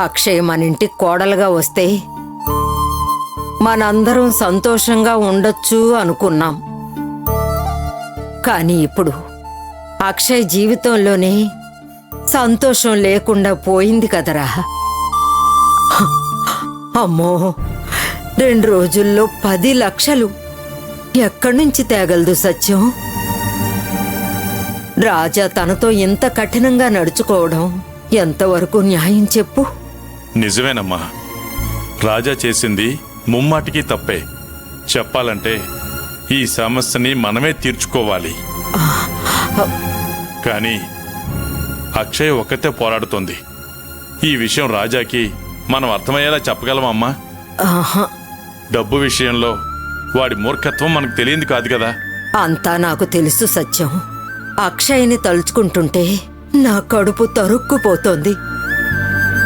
అక్షయ్ మన ఇంటికి కోడలుగా వస్తే మనందరం సంతోషంగా ఉండొచ్చు అనుకున్నాం. కానీ ఇప్పుడు అక్షయ్ జీవితంలోనే సంతోషం లేకుండా పోయింది కదరా. అమ్మో, 2 రోజుల్లో 10 లక్షలు ఎక్కడి నుంచి తేగలదు సత్యం? రాజా తనతో ఇంత కఠినంగా నడుచుకోవడం ఎంతవరకు న్యాయం చెప్పు? నిజమేనమ్మా, రాజా చేసింది ముమ్మాటికి తప్పే. చెప్పాలంటే ఈ సమస్యని మనమే తీర్చుకోవాలి. కానీ అక్షయ్ ఒక్కతే పోరాడుతోంది. ఈ విషయం రాజాకి మనం అర్థమయ్యేలా చెప్పగలమమ్మా? డబ్బు విషయంలో వాడి మూర్ఖత్వం మనకు తెలియంది కాదు కదా. అంతా నాకు తెలుసు సత్యం. అక్షయ్ని తలుచుకుంటుంటే నా కడుపు తరుక్కుపోతోంది.